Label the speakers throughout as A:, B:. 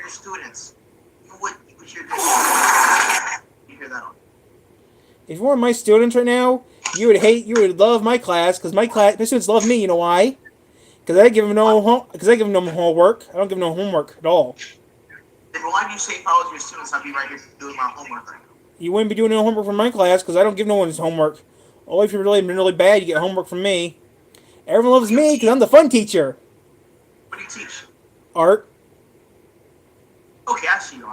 A: your students, you would hear good. You hear that on.
B: If you're one of my students right now, you would love my class because my students love me. You know why? Because I give them no homework. I don't give them no homework at all.
A: Then why do you say if I was your students, I'd be right here doing my homework right now?
B: You wouldn't be doing no homework from my class because I don't give no one his homework. Only if you're really bad, you get homework from me. Everyone loves me because I'm the fun teacher.
A: What do you teach?
B: Art.
A: Okay, I see you.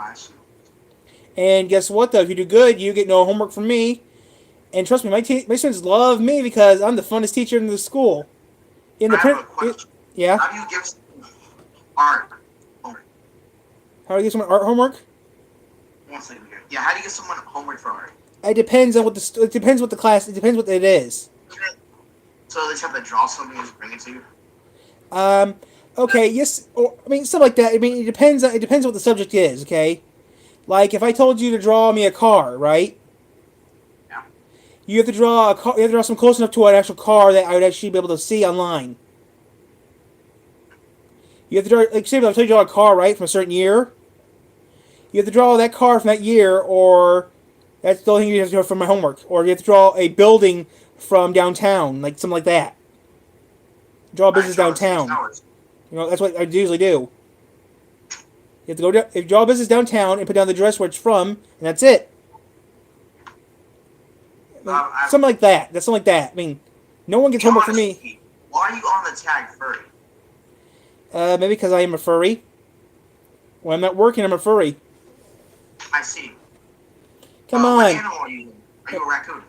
B: And guess what, though? If you do good, you get no homework from me. And trust me, my students love me because I'm the funnest teacher in the school.
A: I have a question.
B: Yeah?
A: How do you give art homework?
B: How do you give someone art homework?
A: One second here. Yeah, how do you give someone homework for art?
B: It depends on it depends what the class. It depends what it is.
A: So they just have to draw something and just bring it to you.
B: Okay. Yes. Or, I mean, stuff like that. I mean, it depends. It depends what the subject is. Okay. Like if I told you to draw me a car, right?
A: Yeah.
B: You have to draw a car. You have to draw something close enough to an actual car that I would actually be able to see online. You have to draw, like, say, if I told you to draw a car, right, from a certain year. You have to draw that car from that year, or that's the only thing you have to do for my homework. Or you have to draw a building from downtown, like something like that. Draw a business downtown. You know, that's what I usually do. You have to go if you draw a business downtown and put down the address where it's from, and that's it. Something like that. That's something like that. I mean, no one gets homework from me.
A: Why are you on the tag furry?
B: Maybe because I am a furry. When I'm not working, I'm a furry.
A: I see.
B: Come on.
A: What animal are you? Are you a raccoon?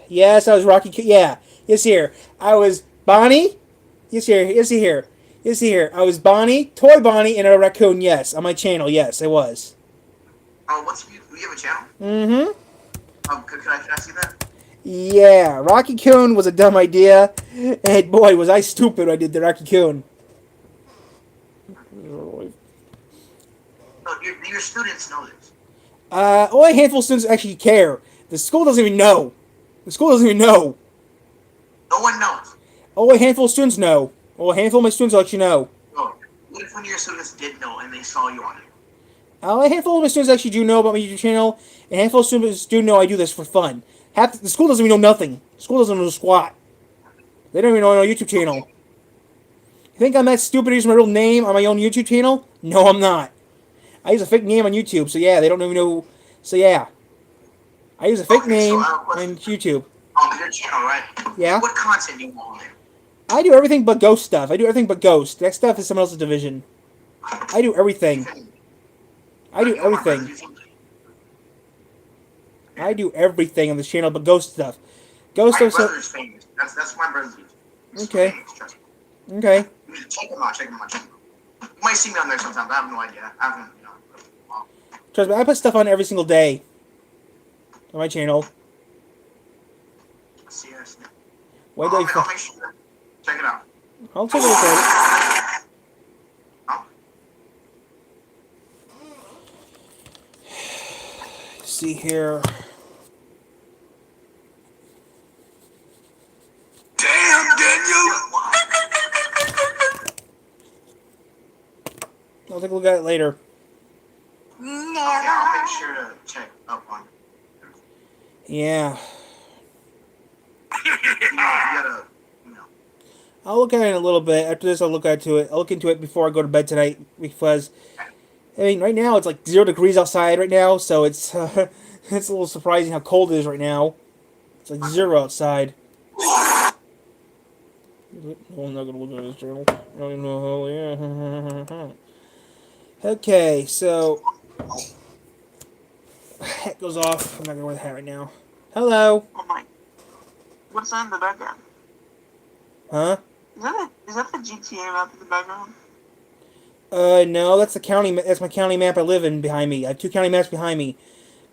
B: Yes, I was Rocky. Yeah. Yes, here. I was Bonnie. Yes, here. Yes, here. Yes, here. I was Bonnie, Toy Bonnie, and a raccoon. Yes, on my channel. Yes, I was.
A: Oh, do you have a channel?
B: Mm-hmm.
A: Oh, can I see that?
B: Yeah, Rocky Coon was a dumb idea, and boy, was I stupid when I did the Rocky Coon.
A: No, your students know this.
B: Only a handful of students actually care. The school doesn't even know. The school doesn't even know.
A: No one knows.
B: Only a handful of students know. Well, a handful of my students will actually know.
A: Oh, what if one of your students did know and they saw you on it?
B: A handful of my students actually do know about my YouTube channel. A handful of students do know I do this for fun. The school doesn't even know nothing. The school doesn't know squat. They don't even know my YouTube channel. You think I'm that stupid to use my real name on my own YouTube channel? No, I'm not. I use a fake name on YouTube, so yeah, they don't even know. So yeah. I use a fake name on YouTube.
A: On your channel, right?
B: Yeah?
A: What content do you want on there?
B: I do everything but ghost stuff. I do everything but ghost. That stuff is someone else's division. I do everything. I do everything. I do everything on this channel but ghost stuff. Ghost stuff.
A: My brother's famous. That's my brother's YouTube.
B: Okay. Okay.
A: Check him out. You might see me on there sometime, but I have no idea. I haven't, wow.
B: Trust me, I put stuff on every single day on my channel.
A: Seriously.
B: Wait,
A: I'll make sure to check it out.
B: I'll take a look at it.
A: Oh.
B: See here.
A: Damn, Daniel!
B: I'll take a look at it later.
A: Okay, I'll make sure to check up on it.
B: Yeah.
A: You gotta,
B: I'll look at it in a little bit. After this, I'll look into it. I'll look into it before I go to bed tonight because, I mean, right now it's like 0 degrees outside right now, so it's it's a little surprising how cold it is right now. It's like 0 outside. I'm not gonna look at this journal. I don't even know how. Yeah. Okay, so hat goes off. I'm not gonna wear the hat right now. Hello.
C: Oh my! What's that in the background?
B: Huh?
C: Is that the GTA map in the background?
B: No, that's the county. That's my county map I live in behind me. I have 2 county maps behind me.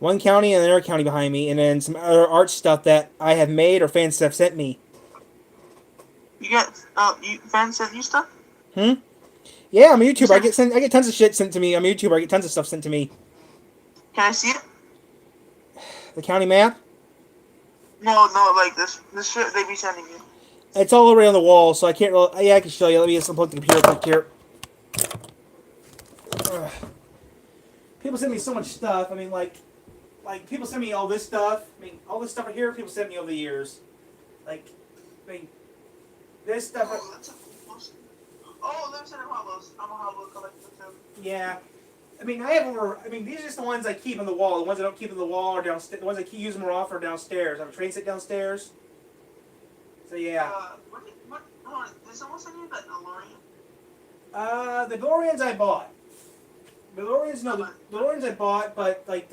B: One county and another county behind me, and then some other art stuff that I have made or fans have sent me.
C: You got fans sent you stuff?
B: Yeah, I'm a YouTuber. I get tons of shit sent to me. I'm a YouTuber. I get tons of stuff sent to me.
C: Can I see it?
B: The county map?
C: No, like this shit they be sending you.
B: It's all over on the wall, so I can't really... Yeah, I can show you. Let me just unplug the computer quick here. ugh. People send me so much stuff. I mean, like people send me all this stuff. I mean, all this stuff right here. People sent me over the years. Like, I mean, this stuff.
C: Oh, that's a cool poster. Oh, there's an hollows. I'm a hollow collector too.
B: Yeah. I mean, I have over. I mean, these are just the ones I keep on the wall. The ones I don't keep on the wall are downstairs. The ones I keep using more often are downstairs. I have a train set downstairs. So yeah.
C: Hold on, did someone send you that DeLorean?
B: The DeLoreans I bought. The DeLoreans, no, the DeLoreans I bought, but like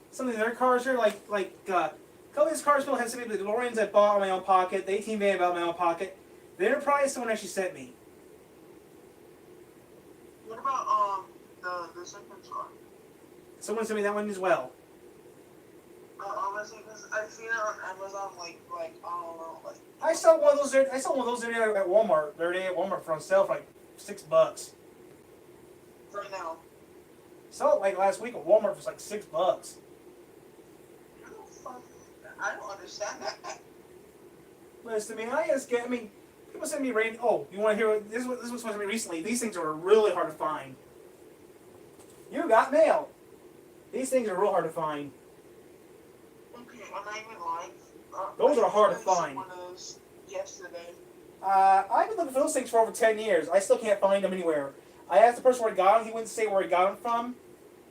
B: some of the other cars here, a couple of these cars people have sent me. The DeLoreans I bought in my own pocket. The 18 van I bought in my own pocket. The Enterprise, someone actually sent me.
C: What about the second car?
B: Someone sent me that one as well.
C: Honestly, because I've seen it on Amazon, like I don't know, like.
B: I saw one of those. I saw one of those there at Walmart. The other day at Walmart for on sale for like $6.
C: Right now.
B: Saw it like last week at Walmart for like $6.
C: I don't understand that.
B: Listen, I mean, I mean, people send me rain. Oh, you want to hear? This was supposed to me recently. These things are really hard to find. You got mail. These things are real hard to find.
C: Okay, I'm not even lying.
B: Those are hard to find.
C: One of those yesterday.
B: I've been looking for those things for over 10 years. I still can't find them anywhere. I asked the person where he got them. He wouldn't say where he got them from.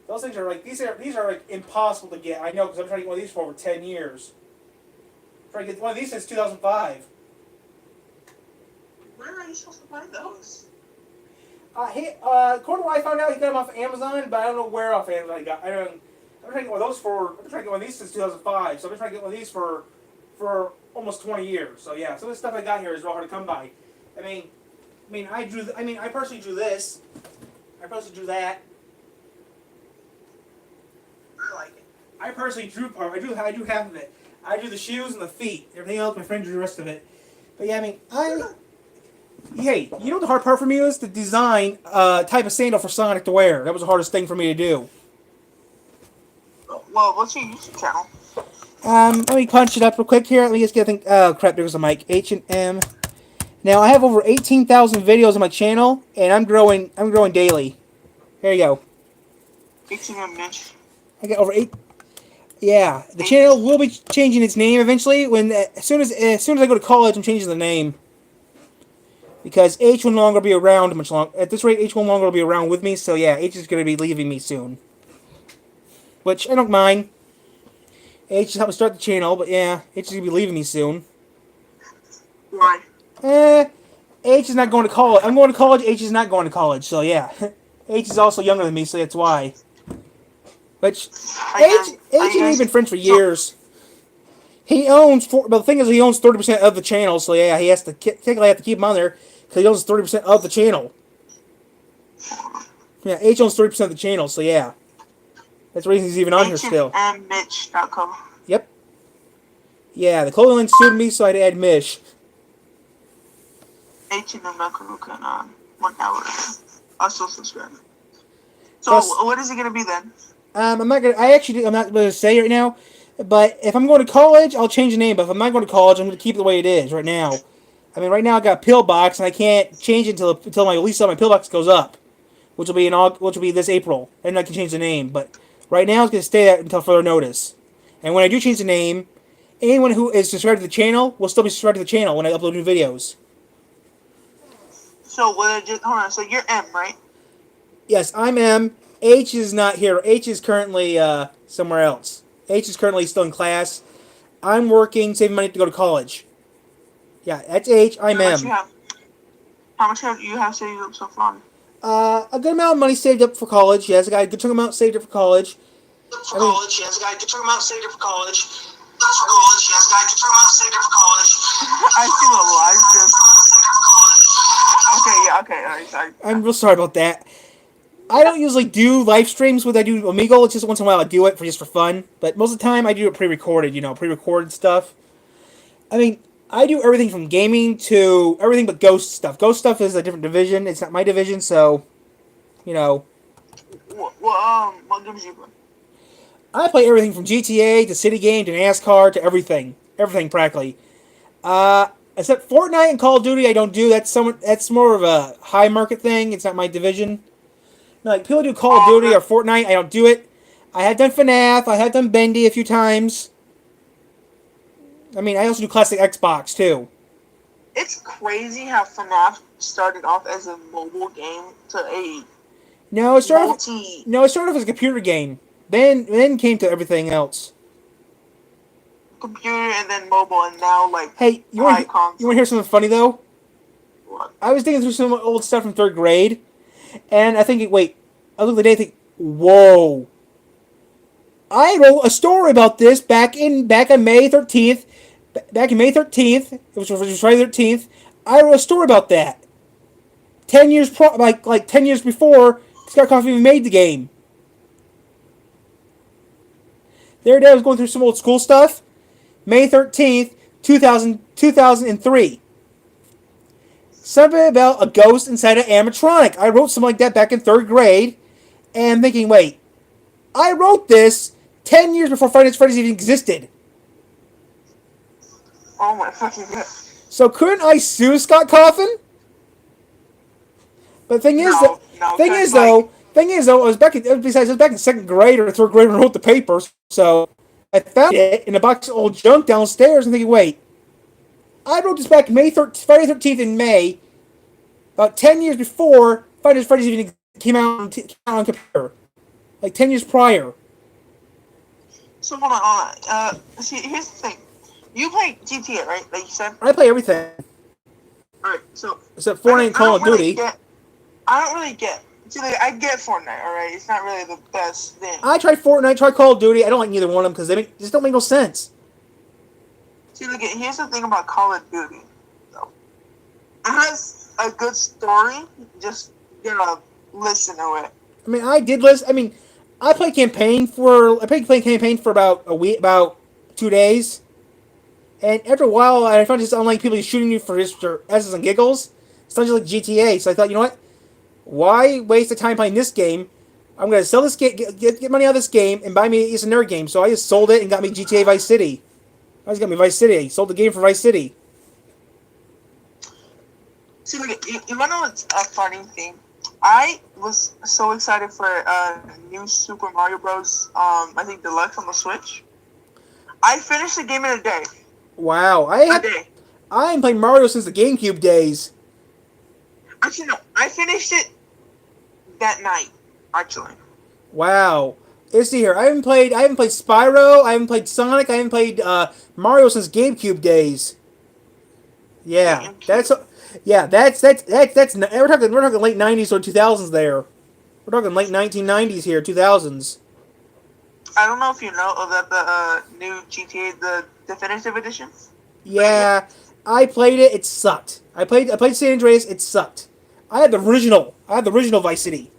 B: Those things are like these are like impossible to get. I know because I'm trying to get one of these for over 10 years. I'm trying to get one of these since 2005.
C: Where are you supposed to find those?
B: According to what I found out, he got them off of Amazon, but I don't know where off Amazon he got. I'm trying to get one of those for. I've been trying to get one of these since 2005. So I've been trying to get one of these for almost 20 years. So yeah, some of the stuff I got here is real hard to come by. I personally drew this. I personally drew that.
C: I like it.
B: I personally drew part. I drew half of it. I drew the shoes and the feet. Everything else, my friend drew the rest of it. But yeah, I mean, hey, you know what the hard part for me is to design a type of sandal for Sonic to wear. That was the hardest thing for me to do.
C: Well, what's your YouTube channel?
B: Let me punch it up real quick here. Let me just get a thing. Oh crap, there goes the mic. H&M. Now I have over 18,000 videos on my channel, and I'm growing daily. There you go.
C: H&M Mitch.
B: I got over 8. Yeah, the channel will be changing its name eventually. As soon as I go to college, I'm changing the name because H will no longer be around much longer. At this rate, H will no longer be around with me. So yeah, H is going to be leaving me soon, which I don't mind. H just helped me start the channel, but yeah, H is going to be leaving me soon.
C: Why?
B: H is not going to college. I'm going to college. H is not going to college. So yeah, H is also younger than me, so that's why. Which H and me have been friends for years. He owns but the thing is, he owns 30% of the channel. So yeah, he has to technically have to keep him on there because he owns 30% of the channel. Yeah, H owns 30% of the channel. So yeah, that's the reason he's even on here still.
C: HMMitch.com.
B: Yep. Yeah, the clothing line suited me, so I had to add Mish.
C: HMM.com can 1 hour. Also subscribe. So
B: Plus,
C: what is it gonna be then?
B: I'm not going to say right now, but if I'm going to college, I'll change the name. But if I'm not going to college, I'm going to keep it the way it is right now. I mean, right now I got a pillbox, and I can't change it until my lease on my pillbox goes up, which will be this April, and I can change the name. But right now it's going to stay that until further notice. And when I do change the name, anyone who is subscribed to the channel will still be subscribed to the channel when I upload new videos.
C: So hold on. So you're M, right?
B: Yes, I'm M. H is not here. H is currently somewhere else. H is currently still in class. I'm working, saving money to go to college. Yeah, that's H. I'm M.
C: How much have you saved up so far?
B: A good amount of money saved up for college. Yes, I got a good chunk amount saved up for college.
C: Yes, I got a good chunk amount saved up for college. I see the live just. Okay, yeah, okay, alright.
B: I'm real sorry about that. I don't usually do live streams when I do Omegle. It's just once in a while I do it just for fun. But most of the time I do it pre-recorded, pre-recorded stuff. I mean, I do everything from gaming to everything but Ghost stuff. Ghost stuff is a different division. It's not my division, so,
C: What games do you play?
B: I play everything from GTA to City Game to NASCAR to everything. Everything practically. Except Fortnite and Call of Duty I don't do. That's more of a high market thing. It's not my division. Like, people do Call of Duty or Fortnite. I don't do it. I have done FNAF. I have done Bendy a few times. I mean, I also do classic Xbox, too.
C: It's crazy how FNAF started off as a mobile game to a
B: No, it started
C: multi
B: no, it started off as a computer game. Then came to everything else.
C: computer and then mobile and now like
B: Hey, you
C: high
B: want to
C: console.
B: hear something funny, though?
C: What?
B: I was digging through some old stuff from 3rd grade, and I think, wait, I look at the day and think, whoa. I wrote a story about this back on May 13th. Back in May 13th, which was Friday the 13th, I wrote a story about that. 10 years like 10 years before SkyCraft even made the game. The other day I was going through some old school stuff. May 13th, 2003. Something about a ghost inside an animatronic. I wrote something like that back in 3rd grade, and I'm thinking, wait, I wrote this 10 years before Five Nights at Freddy's even existed.
C: Oh my fucking god.
B: So couldn't I sue Scott Coffin? But thing is,
C: No,
B: thing
C: 'cause,
B: is though, I was back in 2nd grade or 3rd grade when I wrote the papers. So I found it in a box of old junk downstairs and thinking, wait, I wrote this back Friday 13th in May, about 10 years before Five Nights at Freddy's even came out on computer, like 10 years prior.
C: So hold on. See, here's the thing. You play GTA, right? Like you said.
B: I play everything
C: Alright, so
B: except Fortnite and Call of Duty.
C: I don't really get. See, like, I get Fortnite. Alright, it's not really the best thing.
B: I tried Fortnite, tried Call of Duty. I don't like neither one of them because they just don't make no sense.
C: See, look, here's the thing about Call of Duty. So, it has a good story. Just gotta listen to it.
B: I mean, I did listen. I mean, I played campaign for about a week, about 2 days, and after a while, I found just unlike people just shooting you for S's and giggles. It's not just like GTA. So I thought, you know what? Why waste the time playing this game? I'm gonna sell this game, get money out of this game, and buy me a nerd game. So I just sold it and got me GTA Vice City. I just got me Vice City. Sold the game for Vice City.
C: See, look, you wanna know what's a funny thing? I was so excited for new Super Mario Bros. I think Deluxe on the Switch. I finished the game in a day.
B: Wow, I haven't played Mario since the GameCube days.
C: Actually, no. I finished it that night. Actually.
B: Wow. Let's see here. I haven't played Spyro. I haven't played Sonic. I haven't played Mario since GameCube days. Yeah, that's we're talking late 90s or 2000s there. We're talking late 1990s here, 2000s.
C: I don't know if you know that the new GTA, the Definitive Edition.
B: Yeah, I played it. It sucked. I played San Andreas. It sucked. I had the original. Vice City.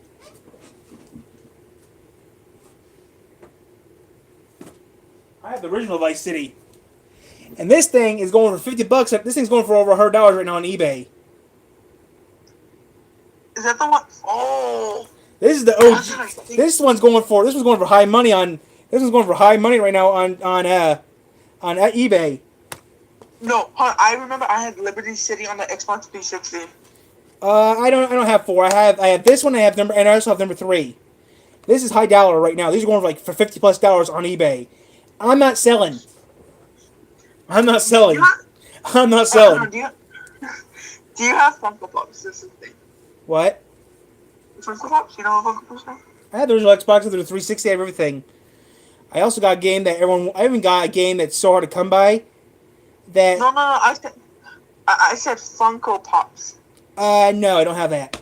B: I had the original Vice City. And this thing is going for $50. This thing's going for over $100 right now on eBay.
C: Is that the one? Oh.
B: This is the OG. This one's going for high money on. This one's going for high money right now on eBay.
C: No, I remember I had Liberty City on the Xbox 360.
B: I don't have 4. I have this one. And I also have number 3. This is high dollar right now. These are going for $50+ on eBay. I'm not selling. I'm not selling.
C: Do you have Funko Pops? This is the thing.
B: What?
C: Funko Pops? You know what Funko Pops are?
B: I have the original Xbox with the 360. I have everything. I also got a game that I even got a game that's so hard to come by. That
C: No. I said Funko Pops.
B: No, I don't have that.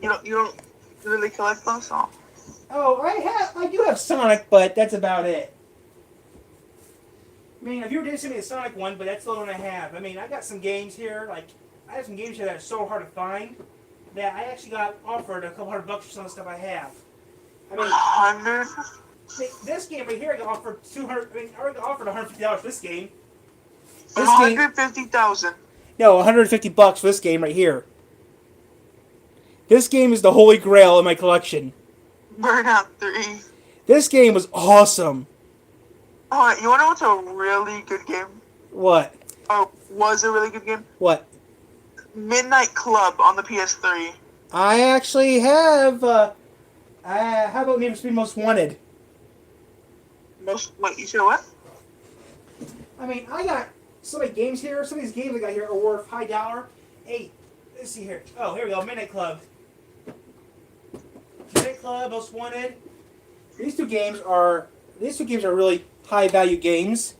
C: You don't really collect those?
B: Oh, I do have Sonic, but that's about it. I mean, if you were to send me a Sonic one, but that's the only one I have. I mean, I got some games here, I have some games here that are so hard to find that I actually got offered a couple $100 for some of the stuff I have. I mean,
C: 100?
B: this game right here, I got offered $200. I mean, I already got offered $150 for this game.
C: 150,000.
B: No, $150 for this game right here. This game is the holy grail in my collection.
C: Burnout 3.
B: This game was awesome.
C: Oh, you wanna know what's a really good game?
B: What?
C: Oh, was a really good game?
B: What?
C: Midnight Club on the PS3.
B: I actually have. How about Need for Speed Most Wanted?
C: Wait, you said what?
B: I mean, I got so many games here. Some of these games I got here are worth high dollar. Hey, let's see here. Oh, here we go. Midnight Club. Midnight Club, Most Wanted. These two games are really high value games.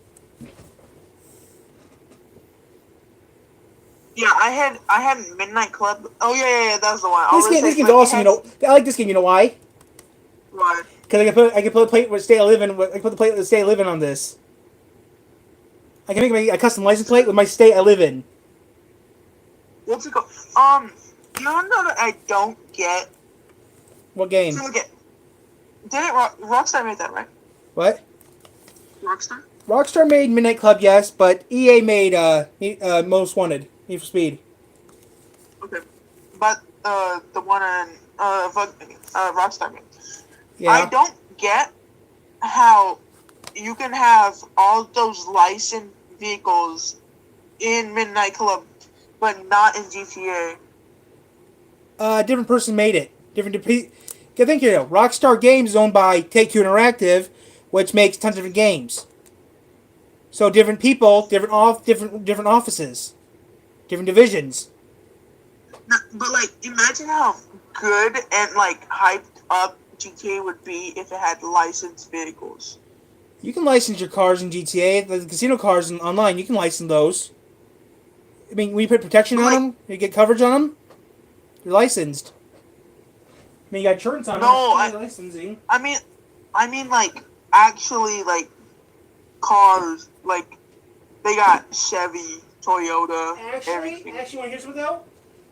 C: Yeah, I had Midnight Club. Oh yeah, that was the one.
B: This game's awesome. You know, I like this game. You know why?
C: Why?
B: Because I can put plate with Stay Living. I can put the plate with Stay Living on this. I can make a custom license plate with my Stay I Live In.
C: What's it called? You know that I don't get.
B: What game?
C: Didn't Rockstar made that, right?
B: What?
C: Rockstar.
B: Rockstar made Midnight Club, yes, but EA made Most Wanted, Need for Speed.
C: Okay, but the one on Rockstar made.
B: Yeah.
C: I don't get how you can have all those licensed vehicles in Midnight Club, but not in GTA.
B: Different person made it. I think Rockstar Games is owned by Take-Two Interactive, which makes tons of different games. So different people, different offices, different divisions.
C: But like, imagine how good and like hyped up GTA would be if it had licensed vehicles.
B: You can license your cars in GTA. The casino cars online, you can license those. I mean, when you put protection on them, you get coverage on them, you're licensed. I mean, you got insurance on them. Licensing.
C: I mean, like, actually, like, cars, like, they got Chevy, Toyota, everything.
B: Actually, want to hear something though?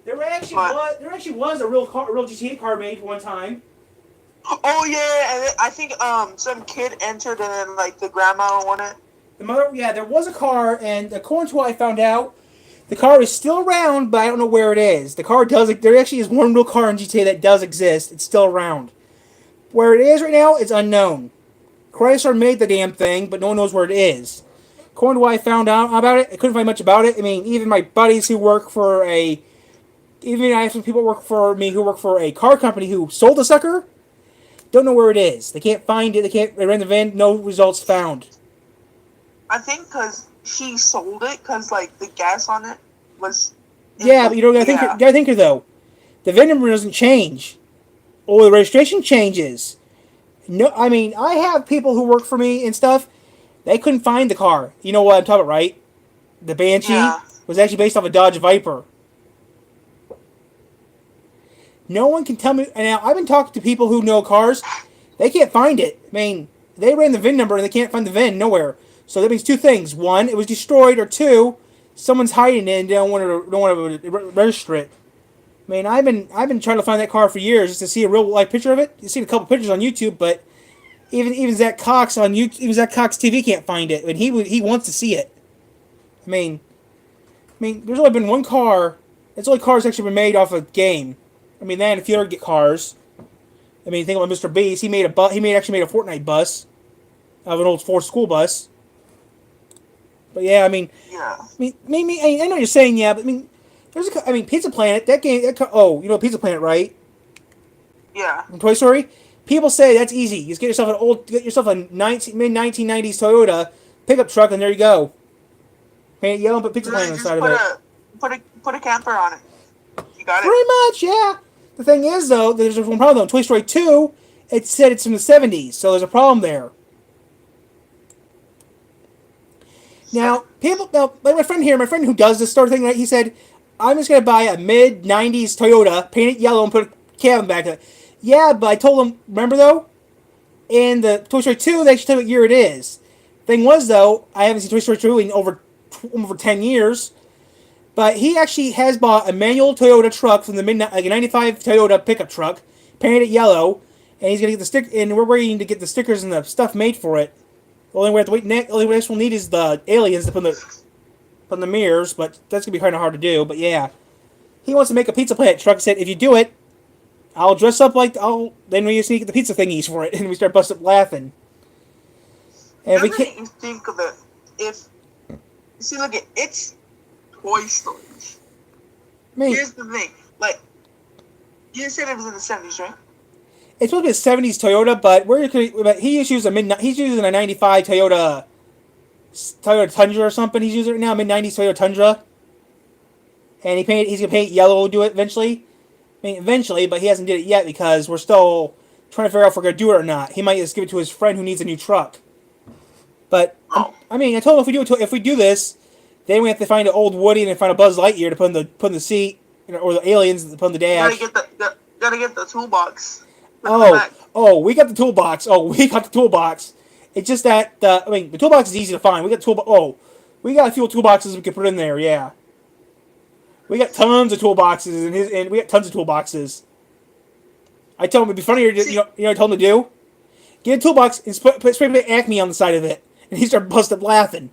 B: There actually was a real GTA car made for one time.
C: Oh yeah, and I think some kid entered and then like the grandma won it.
B: There was a car, and according to what I found out, the car is still around, but I don't know where it is. There actually is one real car in GTA that does exist. It's still around. Where it is right now, it's unknown. Chrysler made the damn thing, but no one knows where it is. According to what I found out about it, I couldn't find much about it. I mean, even my buddies who work for even I have some people work for me who work for a car company who sold the sucker, don't know where it is. They can't find it. They ran the van. No results found.
C: I think because he sold it because like the gas on it was.
B: Yeah, but you gotta think though. The VIN number doesn't change. Or the registration changes. No, I mean I have people who work for me and stuff. They couldn't find the car. You know what I'm talking about, right? The Banshee was actually based off a Dodge Viper. No one can tell me. And now I've been talking to people who know cars. They can't find it. I mean, they ran the VIN number and they can't find the VIN nowhere. So that means two things: one, it was destroyed, or two, someone's hiding it and don't want to register it. I mean, I've been trying to find that car for years just to see a real life picture of it. You've seen a couple pictures on YouTube, but even Zach Cox on YouTube, even Zach Cox TV can't find it, and he wants to see it. I mean, there's only been one car. It's only cars actually been made off a game. I mean, they had a few other cars. I mean, think about Mr. Beast. He actually made a Fortnite bus of an old Ford school bus. But yeah, I mean, I know what you're saying, yeah, but I mean, Pizza Planet. That game. You know Pizza Planet, right?
C: Yeah.
B: From Toy Story. People say that's easy. You just get yourself a mid-1990s Toyota pickup truck, and there you go. Paint it yellow and put Pizza Planet inside of it.
C: Put a camper on it. You got it.
B: Pretty much, yeah. The thing is, though, there's one problem. Though. Toy Story 2, it said it's from the 70s, so there's a problem there. Now, like my friend who does this sort of thing, right? He said, I'm just going to buy a mid-90s Toyota, paint it yellow, and put a cabin back to it. Yeah, but I told him, remember, though? In the Toy Story 2, they actually tell you what year it is. Thing was, though, I haven't seen Toy Story 2 in over 10 years. But he actually has bought a manual Toyota truck from the a 95 Toyota pickup truck, painted it yellow, and he's gonna get and we're waiting to get the stickers and the stuff made for it. The only way we'll need is the aliens to put in the mirrors, but that's gonna be kind of hard to do. But yeah, he wants to make a Pizza Planet truck. Said if you do it, I'll dress up like then we just need to get the pizza thingies for it, and we start busting up laughing. And
C: you think of it, look at it's Toy Story. Here's the thing, like You said it was in the 70s, right?
B: It's supposed to be a '70s Toyota, but he's using a '95 Toyota Tundra or something. He's using it right now, mid-90s Toyota Tundra, and he's gonna paint yellow. Do it eventually. I mean, eventually, but he hasn't did it yet because we're still trying to figure out if we're gonna do it or not. He might just give it to his friend who needs a new truck. But
C: Oh.
B: I mean, I told him if we do this, then we have to find an old Woody and then find a Buzz Lightyear to put in the seat, or the aliens to put in the dash.
C: Gotta get the toolbox.
B: We got the toolbox. It's just that the toolbox is easy to find. We got we got a few toolboxes we can put in there. Yeah, we got tons of toolboxes and we got tons of toolboxes. I told him it'd be funnier. I told him to do. Get a toolbox and put spray paint Acme on the side of it, and he started busting up laughing.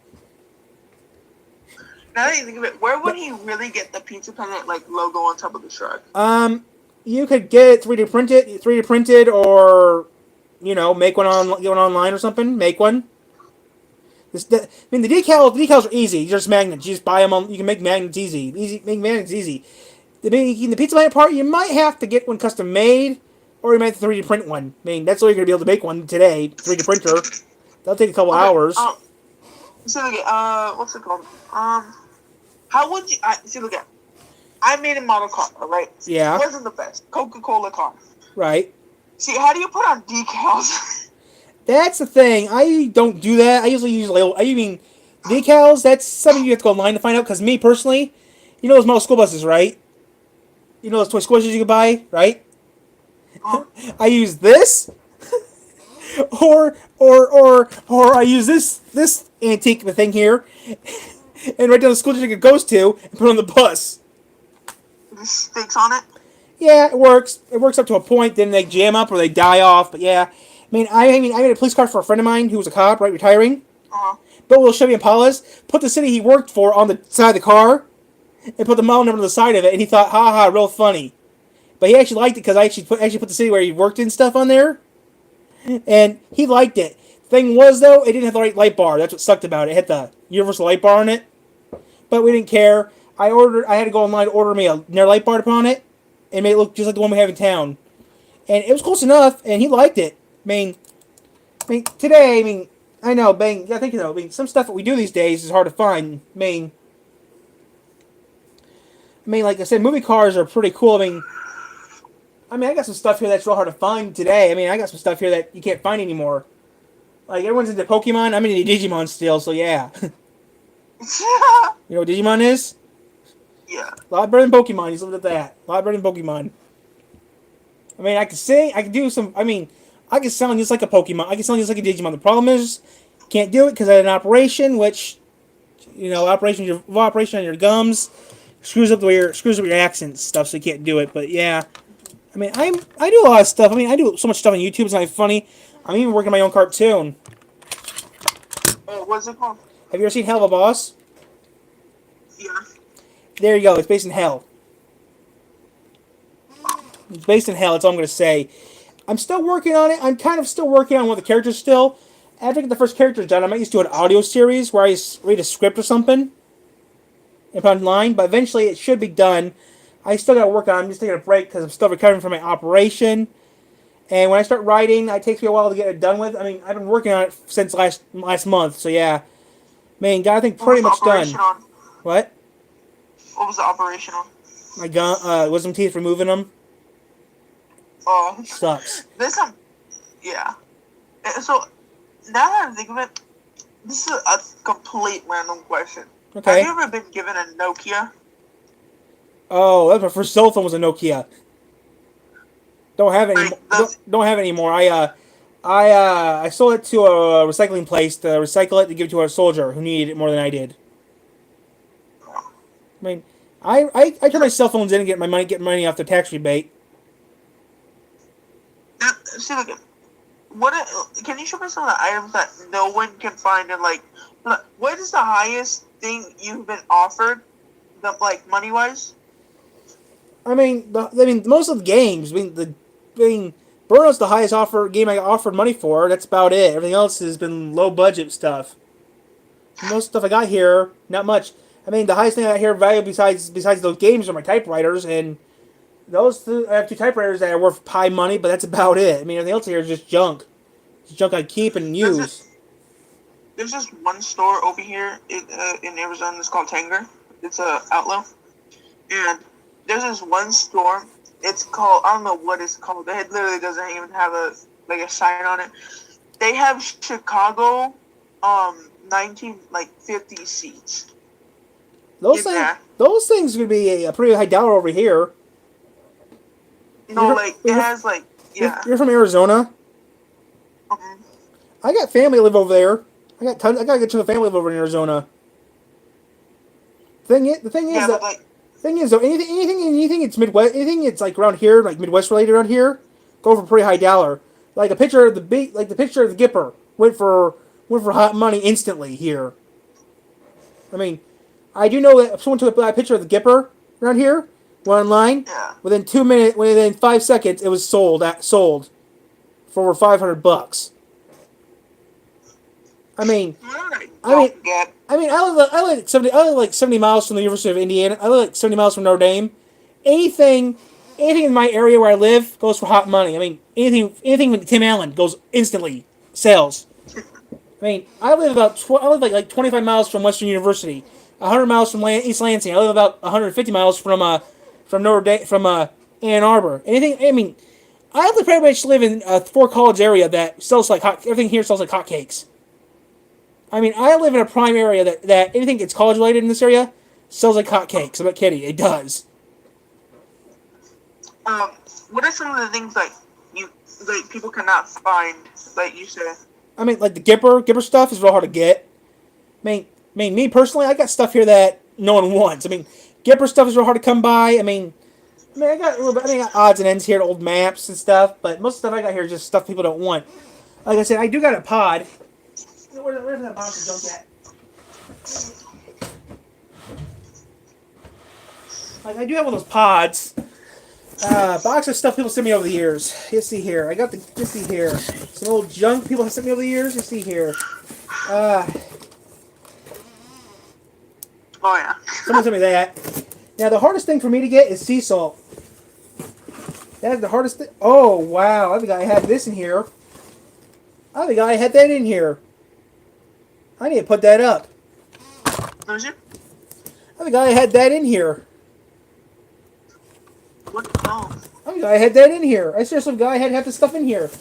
C: Now that you think of it, where would he really get the Pizza Planet logo on top of the truck?
B: You could get it 3D printed, or make one online or something. Make one. The decals are easy. You're just magnets. You just buy them. You can make magnets easy. Make magnets easy. The Pizza Planet part, you might have to get one custom made, or you might have to 3D print one. I mean, that's all you're gonna be able to make one today. 3D printer. That'll take a couple hours.
C: So look at what's it called? How would you? See, look at. I made a model car, right?
B: Yeah.
C: It wasn't the best. Coca-Cola car.
B: Right.
C: See, how do you put on decals?
B: That's the thing. I don't do that. I usually use decals. That's something you have to go online to find out. Because me personally, those model school buses, right? Those toy squishes you can buy, right? I use this, or I use this antique thing here, and write down the school district it goes to, and put it on the bus.
C: The stakes on it.
B: Yeah, it works. It works up to a point. Then they jam up or they die off. But yeah, I made a police car for a friend of mine who was a cop, right, retiring. Built little Chevy Impalas. Put the city he worked for on the side of the car, and put the model number on the side of it. And he thought, ha, real funny. But he actually liked it because I actually put the city where he worked and stuff on there, and he liked it. Thing was though, it didn't have the right light bar. That's what sucked about it. It had the universal light bar on it, but we didn't care. I had to go online to order me a light bar to put on it, and made it look just like the one we have in town. And it was close enough, and he liked it. Today, I know, I think some stuff that we do these days is hard to find. Like I said, movie cars are pretty cool. I got some stuff here that's real hard to find today. I got some stuff here that you can't find anymore. Like, everyone's into Pokemon. I'm into Digimon still, so yeah. You know what Digimon is?
C: Yeah.
B: A lot better than Pokemon. He's looked at that. A lot better than Pokemon. I can sing. I can do some. I can sound just like a Pokemon. I can sound just like a Digimon. The problem is, can't do it because I had an operation, which, operation on your gums screws up your accent and stuff, so you can't do it. But yeah, I do a lot of stuff. I do so much stuff on YouTube. It's not funny. I'm even working on my own cartoon.
C: What's it called?
B: Have you ever seen Hell of a Boss?
C: Yeah.
B: There you go. It's based in hell. It's based in hell. That's all I'm going to say. I'm still working on it. I'm kind of still working on one of the characters still. After I get the first characters done, I might just do an audio series where I read a script or something and put it online. But eventually it should be done. I still got to work on it. I'm just taking a break because I'm still recovering from my operation. And when I start writing, it takes me a while to get it done with. I've been working on it since last month. So yeah. Got I think pretty much done.
C: On?
B: What?
C: What was the operation on?
B: My wisdom teeth, removing them.
C: Oh.
B: Sucks.
C: Yeah. So, now that I think of it, this is a complete random question.
B: Okay.
C: Have you ever been given a Nokia?
B: Oh, that's my first cell phone was a Nokia. Don't have it anymore. Don't have it anymore. I sold it to a recycling place to recycle it to give it to a soldier who needed it more than I did. I turn my cell phones in and get money off the tax rebate.
C: Now, see, look, can you show me some of the items that no one can find? And what is the highest thing you've been offered, money wise?
B: Most of the games. Burnout's the highest game I offered money for. That's about it. Everything else has been low budget stuff. Most stuff I got here, not much. The highest thing I got here value besides those games are my typewriters, and Those two, I have two typewriters that are worth pie money, but that's about it. I mean, everything else here is just junk. It's junk I keep and use.
C: There's just one store over here in Arizona. It's called Tanger. It's a outlet, and there's this one store. It's called, I don't know what it's called. It literally doesn't even have a sign on it. They have Chicago, 1950 seats.
B: Those things would be a pretty high dollar over here.
C: No, it has yeah.
B: You're from Arizona.
C: Mm-hmm.
B: I got family live over there. I got a good chunk of family live over in Arizona. The thing is though, anything it's Midwest, anything it's like around here, like Midwest related around here, go for a pretty high dollar. Like the picture of the Gipper went for hot money instantly here. I mean, I do know that if someone took a picture of the Gipper around here, went online,
C: Yeah.
B: within 5 seconds, it was sold for over $500. I live like 70 miles from the University of Indiana. I live like 70 miles from Notre Dame. Anything in my area where I live goes for hot money. I mean, anything with Tim Allen goes instantly sells. I mean, I live like 25 miles from Western University, 100 miles from East Lansing. I live about 150 miles from Notre Dame, from Ann Arbor. I pretty much live in a Fort College area that sells like everything here sells like hotcakes. I mean, I live in a prime area that anything that's college related in this area sells like hotcakes. I'm not kidding. It does.
C: What are some of the things people cannot find, like you said?
B: I mean, like the Gipper stuff is real hard to get. I mean, me personally, I got stuff here that no one wants. I mean, Gipper stuff is real hard to come by. I mean, I got I got odds and ends here, old maps and stuff, but most of the stuff I got here is just stuff people don't want. Like I said, I do got a pod. Where's that box of junk at? Like, I do have one of those pods. Box of stuff people sent me over the years. You see here. I got let's see here. Some old junk people have sent me over the years. You see here.
C: Oh, yeah.
B: Someone sent me that. Now, the hardest thing for me to get is sea salt. That's the hardest thing. Oh, wow. I think I had this in here. I think I had that in here. I need to put that up.
C: What is it?
B: I think I had that in here.
C: What? Oh.
B: I think I had that in here. I seriously think I had half the stuff in here.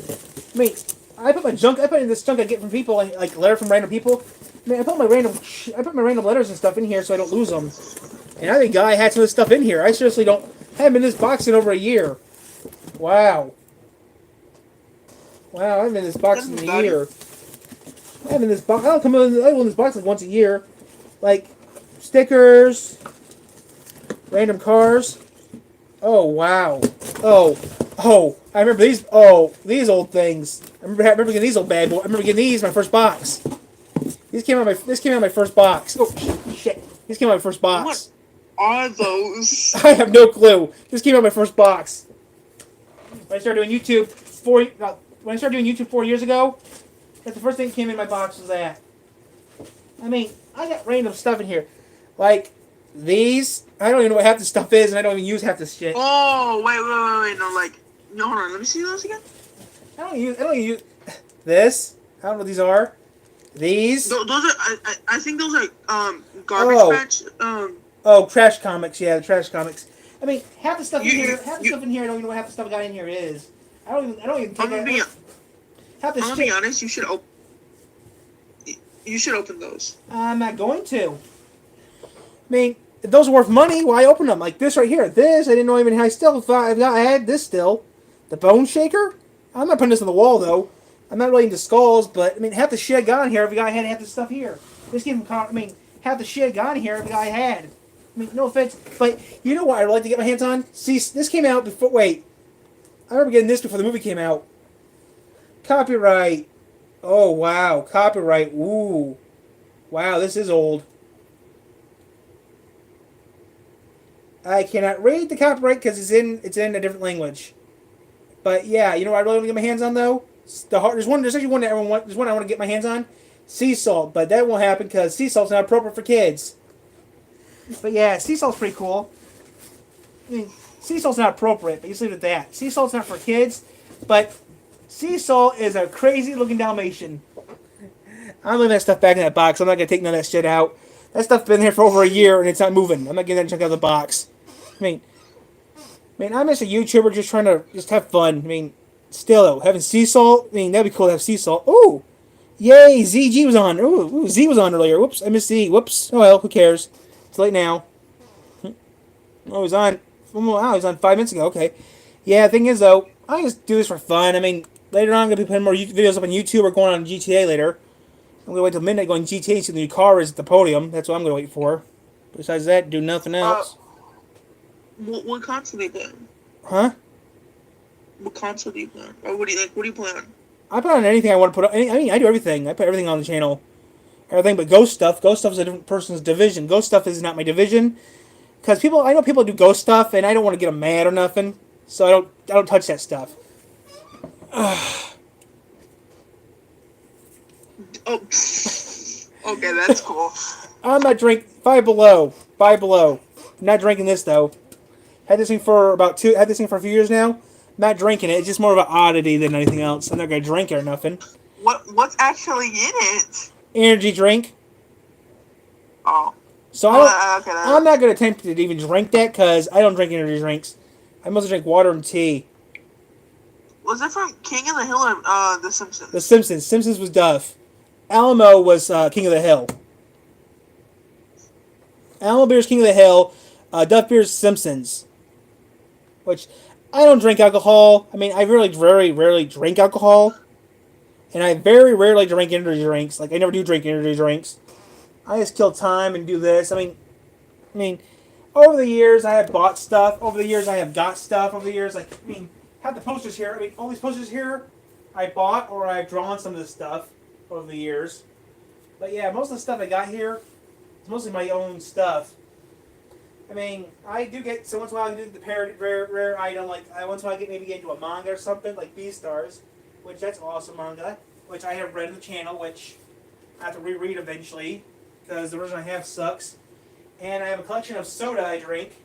B: I mean, I put in this junk I get from people, like letter from random people. I mean, I put my random letters and stuff in here so I don't lose them. And I think I had some of this stuff in here. I seriously haven't been in this box in over a year. Wow. Wow, I haven't been in this box in a year. I open this box like once a year. Like, stickers, random cars. Oh, wow. Oh, I remember these. Oh, these old things. I remember getting these old bad boys. I remember getting these in my first box. This came out of my first box. Oh, shit. This came out of my first box.
C: What are those?
B: I have no clue. This came out of my first box. When I started doing YouTube 4 years ago, that's the first thing that came in my box was that. I mean, I got random stuff in here. Like, these. I don't even know what half the stuff is, and I don't even use half this shit.
C: Oh, wait. No, hold on. Let me see those again.
B: I don't use this. I don't know what these are. These.
C: Those are. I think those are garbage patch.
B: Oh, trash comics. Yeah, the trash comics. I mean, half the stuff in here. I don't even know what half the stuff I got in here is. I don't even.
C: I'm gonna be honest. You should open those.
B: I'm not going to. I mean, if those are worth money, why open them? Like this right here. This I didn't know even. I still thought I had this still. The Bone Shaker. I'm not putting this on the wall though. I'm not really into skulls, but I mean, half the shit I got in here. Every guy had half the stuff here. This game, half the shit I got in here. Every guy had. I mean, no offense, but you know what I'd like to get my hands on? See, this came out before. Wait, I remember getting this before the movie came out. Copyright. Oh wow, copyright. Ooh, wow, this is old. I cannot read the copyright because it's in a different language. But yeah, you know what I really want to get my hands on though? There's actually one that there's one I want to get my hands on. Sea salt, but that won't happen because sea salt's not appropriate for kids. But yeah, sea salt's pretty cool. I mean, sea salt's not appropriate, but you just leave it at that. Sea salt's not for kids, but sea salt is a crazy looking Dalmatian. I'm leaving that stuff back in that box. I'm not gonna take none of that shit out. That stuff's been here for over a year and it's not moving. I'm not getting that junk out of the box. I mean, I'm just a YouTuber just trying to just have fun. I mean, still though, having sea salt, I mean, that'd be cool to have sea salt. Ooh! Yay, ZG was on. Ooh, Z was on earlier. Whoops, I missed Z. Whoops. Oh well, who cares? It's late now. Oh, he's on. Wow, he's on 5 minutes ago. Okay. Yeah, the thing is though, I just do this for fun. I mean, later on I'm gonna be putting more videos up on YouTube or going on GTA later. I'm gonna wait till midnight going GTA so the new car is at the podium. That's what I'm gonna wait for. Besides that, do nothing else.
C: What console do you play?
B: Huh?
C: What console do you play? Or what do you play on?
B: I put on anything I want to put on. I mean, I do everything. I put everything on the channel. Everything but Ghost stuff. Ghost stuff is a different person's division. Ghost stuff is not my division. Because I know people do Ghost stuff, and I don't want to get them mad or nothing. So I don't touch that stuff.
C: Oh. Okay, that's cool.
B: I'm not drinking. Five Below. I'm not drinking this though. Had this thing for a few years now. Not drinking it. It's just more of an oddity than anything else. I'm not gonna drink it or nothing.
C: What's actually in it?
B: Energy drink.
C: Oh.
B: So I'm not gonna attempt to even drink that because I don't drink energy drinks. I mostly drink water and tea.
C: Was it from King of the Hill or The Simpsons?
B: The Simpsons. Simpsons was Duff. Alamo was King of the Hill. Alamo Beer's King of the Hill. Duff Beer's Simpsons. Which, I don't drink alcohol. I mean, I really very rarely drink alcohol. And I very rarely drink energy drinks. Like, I never do drink energy drinks. I just kill time and do this. I mean, over the years I have bought stuff. Over the years I have got stuff. Over the years, like, have the posters here. I mean, all these posters here, I bought or I've drawn some of this stuff over the years. But yeah, most of the stuff I got here is mostly my own stuff. I mean, I do get, so once in a while I do the rare item, like once in a while I maybe get into a manga or something, like Beastars, which that's awesome manga, which I have read on the channel, which I have to reread eventually, because the version I have sucks. And I have a collection of soda I drink.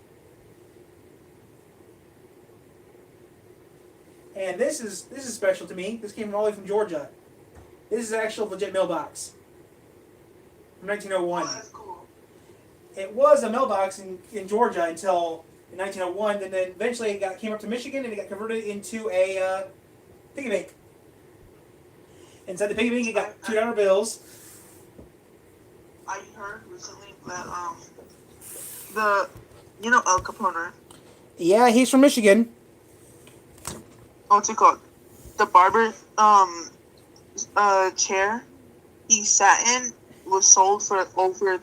B: And this is special to me. This came all the way from Georgia. This is an actual legit mailbox. From 1901.
C: Oh, that's cool.
B: It was a mailbox in Georgia until 1901, and then eventually it came up to Michigan and it got converted into a piggy bank. Inside the piggy bank, it got $2 bills.
C: I heard recently that Al Capone.
B: Yeah, he's from Michigan.
C: What's it called? The barber chair he sat in was sold for over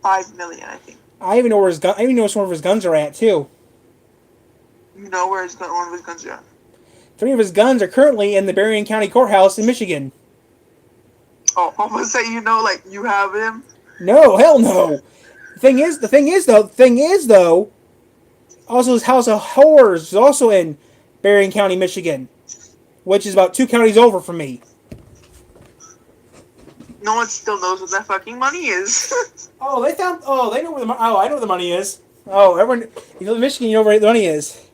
C: $5 million, I think.
B: I even know where I even know some of his guns are at too.
C: You know where one of his guns are at?
B: 3 of his guns are currently in the Berrien County Courthouse in Michigan.
C: Oh, almost that like you have him.
B: No, hell no. The thing is though, also his House of Horrors is also in Berrien County, Michigan, which is about 2 counties over from me.
C: No one still knows what that fucking money is.
B: They know where I know where the money is. Oh, everyone, if you live in Michigan, you know where the money is.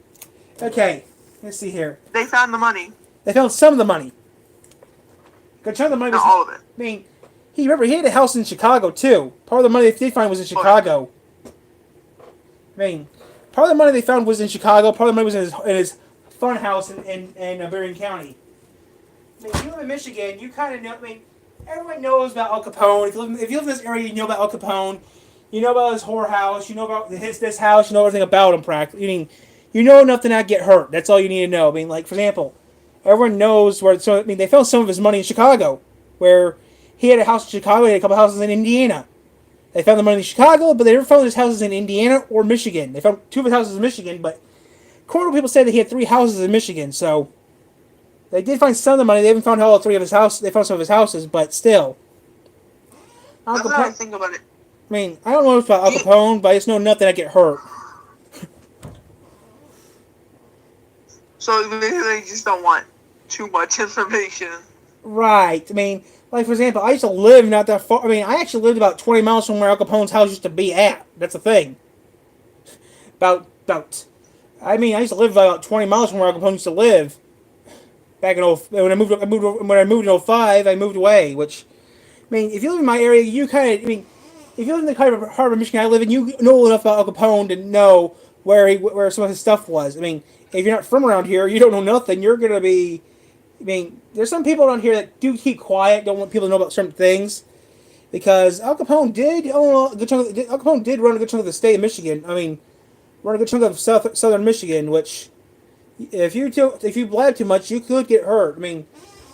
B: Okay, let's see here.
C: They found the money.
B: They found some of the money. Good chunk of the money was...
C: Not all of it.
B: I mean, he had a house in Chicago, too. Part of the money they did find was in Chicago. I mean, part of the money they found was in Chicago. Part of the money was in his fun house in Berrien County. I mean, if you live in Michigan, you kind of know... I mean, everyone knows about Al Capone. If you live in this area, you know about Al Capone. You know about his whorehouse. You know about this house. You know everything about him, practically. I mean, you know enough to not get hurt. That's all you need to know. I mean, like, for example, everyone knows where... So, I mean, they found some of his money in Chicago, where he had a house in Chicago, he had a couple houses in Indiana. They found the money in Chicago, but they never found his houses in Indiana or Michigan. They found 2 of his houses in Michigan, but corner people say that he had 3 houses in Michigan, so... They did find some of the money. They haven't found all 3 of his houses. They found some of his houses, but still.
C: That's how I think about it.
B: I mean, I don't know about Al Capone, but I just know nothing I get hurt.
C: So they just don't want too much information.
B: Right. I mean, like, for example, I used to live not that far. I mean, I actually lived about 20 miles from where Al Capone's house used to be at. That's the thing. About I mean, I used to live about 20 miles from where Al Capone used to live. Back in when I moved in '05, I moved away. Which, I mean, if you live in my area, you kind of, I mean, if you live in the kind of part of Michigan I live in, you know enough about Al Capone to know where some of his stuff was. I mean, if you're not from around here, you don't know nothing. You're gonna be. I mean, there's some people around here that do keep quiet, don't want people to know about certain things, because Al Capone did own a good chunk. Al Capone did run a good chunk of the state of Michigan. I mean, run a good chunk of southern Michigan, which if you blab too much, you could get hurt. I mean,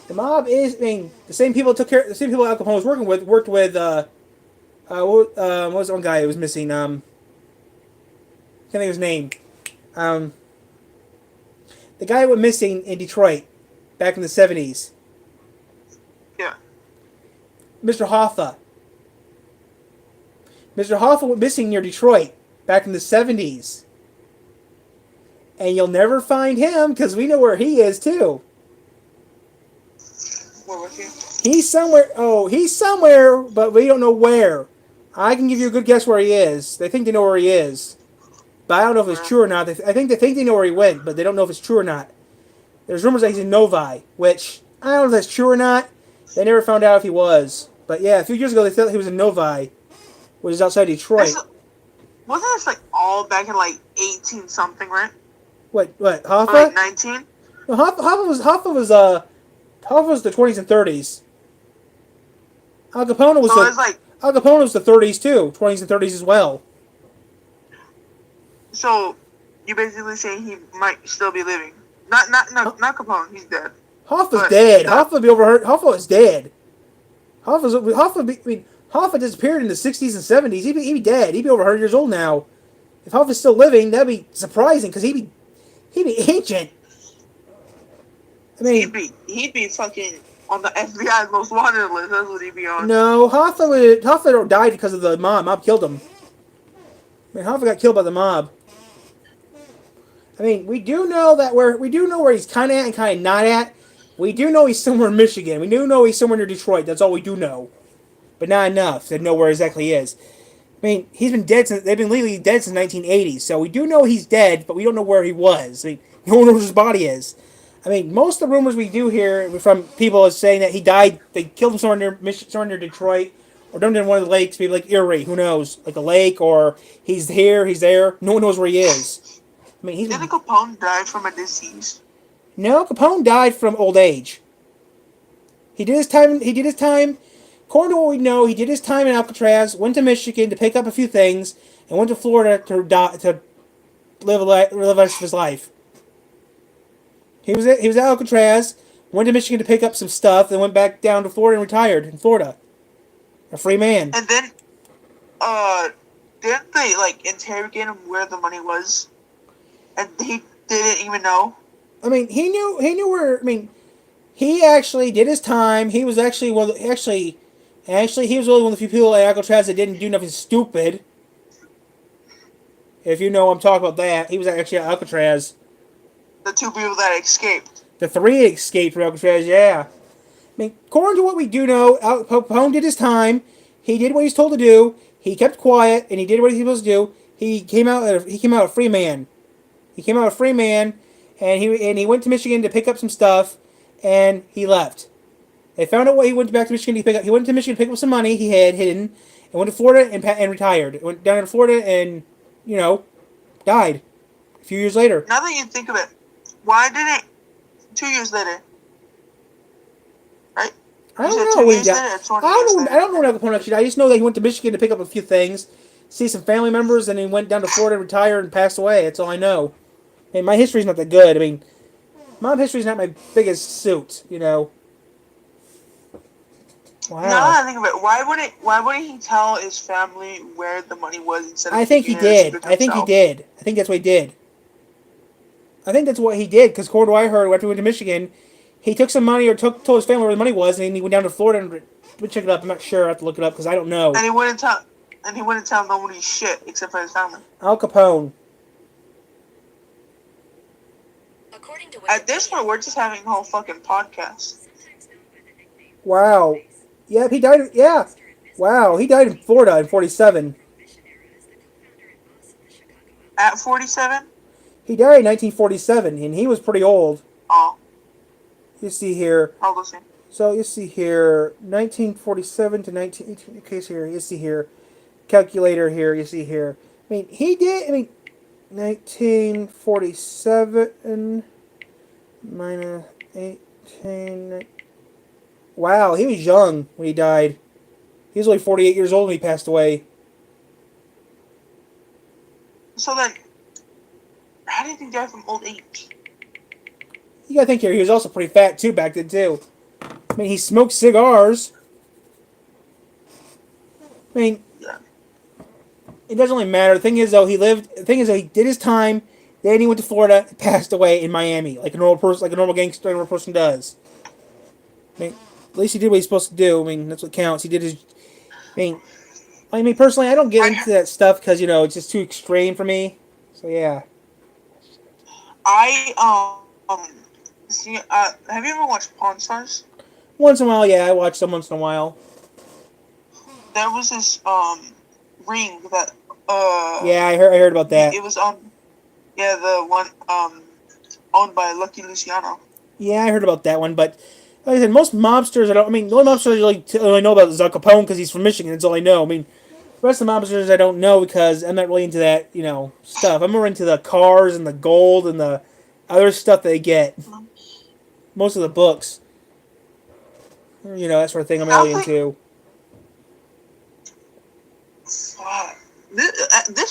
B: the mob is. I mean, the same people Al Capone was worked with. What was the one guy who was missing? Can't think of his name. The guy who went missing in Detroit back in the 70s.
C: Yeah.
B: Mr. Hoffa. Mr. Hoffa went missing near Detroit back in the 70s. And you'll never find him because we know where he is too.
C: Where was he?
B: He's somewhere. Oh, he's somewhere, but we don't know where. I can give you a good guess where he is. They think they know where he is, but I don't know if it's true or not. I think they know where he went, but they don't know if it's true or not. There's rumors that he's in Novi, which I don't know if that's true or not. They never found out if he was. But yeah, a few years ago they thought he was in Novi, which is outside Detroit.
C: Wasn't this like all back in like 18 something, right?
B: What Hoffa?
C: Or like 19?
B: No, Hoffa was the 20s and 30s. Al Capone was
C: So it's like,
B: Al Capone was the 30s too, 20s and 30s as well.
C: so you basically saying he might still be living. Not Capone, he's dead.
B: Hoffa's
C: But-
B: dead. Hoffa be overheard. Hoffa is dead. Hoffa disappeared in the 60s and 70s. He'd be dead. He'd be over 100 years old now. If Hoffa's still living, that'd be surprising because he'd be ancient. I mean,
C: He'd be fucking on the FBI's most wanted list. That's what he'd be on.
B: no, Hoffa died because of the mob. Mob killed him. I mean, Hoffa got killed by the mob. I mean, we do know where he's kind of at and kind of not at. We do know he's somewhere in Michigan. We do know he's somewhere near Detroit. That's all we do know, but not enough to know where exactly he is. I mean, they've been legally dead since 1980. So we do know he's dead, but we don't know where he was. I mean, no one knows where his body is. I mean, most of the rumors we do hear from people is saying that he died. They killed him somewhere near Detroit, or dumped him in one of the lakes, maybe like Erie. Who knows? Like the lake, or he's here, he's there. No one knows where he is. I mean,
C: Didn't Capone die from a disease?
B: No, Capone died from old age. He did his time. According to what we know, he did his time in Alcatraz, went to Michigan to pick up a few things, and went to Florida to live the rest of his life. He was at Alcatraz, went to Michigan to pick up some stuff, then went back down to Florida and retired in Florida. A free man.
C: And then, didn't they like interrogate him where the money was? And he didn't even know.
B: I mean, he knew where. I mean, he actually did his time. He was actually he was really one of the few people at Alcatraz that didn't do nothing stupid. If you know I'm talking about that, he was actually at Alcatraz.
C: The two people that escaped.
B: The three escaped from Alcatraz, yeah. I mean, according to what we do know, Al Capone did his time. He did what he was told to do. He kept quiet, and he did what he was supposed to do. He came out a free man. He came out a free man, and he went to Michigan to pick up some stuff, and he left. They found out what he went back to Michigan to pick up. He went to Michigan to pick up some money he had hidden, and went to Florida and retired. Went down to Florida and died a few years later.
C: Now that you think of it, why didn't 2 years later? Right?
B: I
C: You said
B: don't
C: 2
B: know when
C: years
B: he
C: later
B: died.
C: or 20 years later?
B: I don't know when Al Capone actually died. I just know that he went to Michigan to pick up a few things, see some family members, and he went down to Florida, retired, and passed away. That's all I know. And my history's not that good. I mean, mob history's not my biggest suit, Wow.
C: Now that I think of it, why wouldn't he tell his family where the money was instead of
B: I think he
C: keeping it a
B: did.
C: secret to
B: I think he
C: himself?
B: did. I think that's what he did. I think that's what he did, because according to what I heard, after he went to Michigan, he took some money or told his family where the money was, and then he went down to Florida and check it up. I'm not sure. I have to look it up because I don't know.
C: And he wouldn't tell nobody shit except for his family.
B: Al Capone.
C: At this point, we're just having a whole fucking podcast.
B: Wow. Yep, he died. Yeah. Wow, he died in Florida in 47.
C: At 47?
B: He died in 1947, and he was pretty old.
C: Oh,
B: You see here.
C: I'll listen.
B: So you see here, 1947 to 1918. Okay, so here you see here, calculator here. You see here. I mean, he did. I mean, 1947 minus 18. Wow, he was young when he died. He was only 48 years old when he passed away.
C: So then, how did he die from old age?
B: You gotta think here, he was also pretty fat too back then too. I mean, he smoked cigars. I mean,
C: Yeah.
B: it doesn't really matter. The thing is, though, he lived. The thing is, though, he did his time. Then he went to Florida, and passed away in Miami, like a normal person, like a normal gangster, normal person does. I mean, at least he did what he's supposed to do. I mean, that's what counts. He did his. I mean, personally, I don't get into that stuff because it's just too extreme for me. So yeah.
C: See, have you ever watched Pawn Stars?
B: Once in a while, yeah, I watch them once in a while.
C: There was this ring that
B: Yeah, I heard about that.
C: it was the one owned by Lucky Luciano.
B: Yeah, I heard about that one, but like I said, most mobsters, the only mobsters I really know about is Al Capone because he's from Michigan. That's all I know. I mean, the rest of the mobsters I don't know because I'm not really into that, stuff. I'm more into the cars and the gold and the other stuff they get. Most of the books. That sort of thing I'm really into.
C: This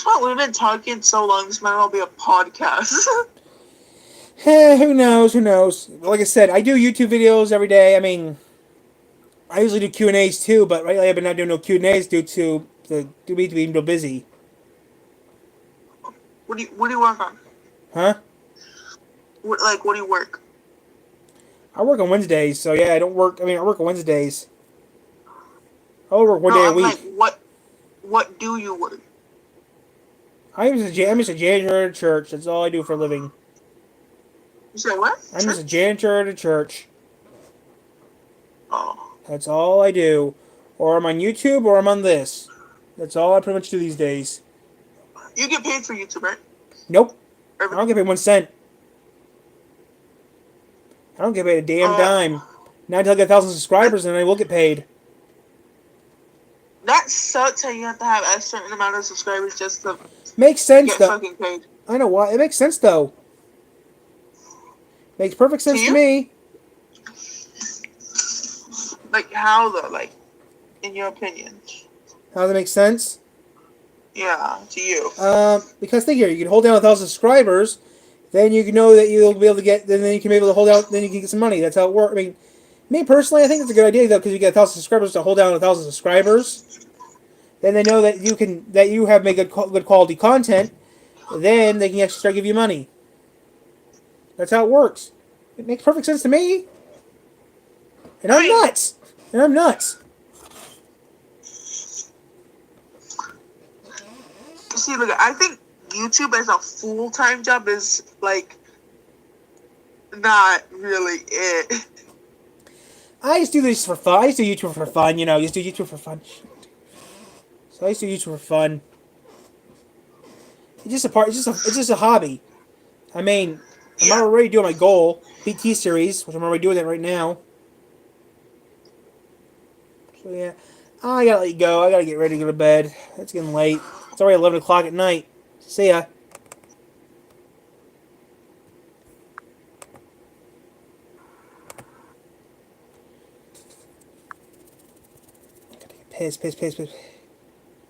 C: one we've been talking so long. This might as well be a podcast.
B: Who knows? Who knows? Like I said, I do YouTube videos every day. I mean, I usually do Q&As too, but lately I've been not doing no Q&As due to being so busy.
C: What do you work on?
B: Huh?
C: What do you work?
B: I work on Wednesdays, so yeah, I don't work. I mean, I work on Wednesdays. I only work one day a week.
C: Like, what do you work?
B: I'm just a janitor at a church. That's all I do for a living.
C: You say what?
B: I'm just a janitor at a church.
C: Oh.
B: That's all I do. Or I'm on YouTube, or I'm on this. That's all I pretty much do these days.
C: You get paid for YouTube, right?
B: Nope. I don't get paid 1 cent. I don't get paid a damn dime. Not until I get 1,000 subscribers, and I will get paid.
C: That sucks how you have to have a certain amount of subscribers just to
B: Makes sense,
C: get
B: though.
C: fucking paid.
B: I know why. It makes sense, though. Makes perfect sense to me.
C: Like, how, though? Like, in your opinion?
B: How does that make sense?
C: Yeah, to you.
B: Because think here, you can hold down 1,000 subscribers, then you can know that you'll be able to get, then you can be able to hold out, then you can get some money. That's how it works. I mean, me personally, I think it's a good idea though, because you get 1,000 subscribers to hold down 1,000 subscribers. Then they know that you have made good quality content. Then they can actually start giving you money. That's how it works. It makes perfect sense to me. And I'm nuts.
C: See, look, I think YouTube as a full-time job is, like, not really it.
B: I just do this for fun. I used to do YouTube for fun, Just do YouTube for fun. So I used to do YouTube for fun. It's just a hobby. I mean, I'm already doing my goal, BT series, which I'm already doing that right now. So yeah, I gotta let you go. I gotta get ready to go to bed. It's getting late. It's already 11 o'clock at night. See ya. Gotta get piss.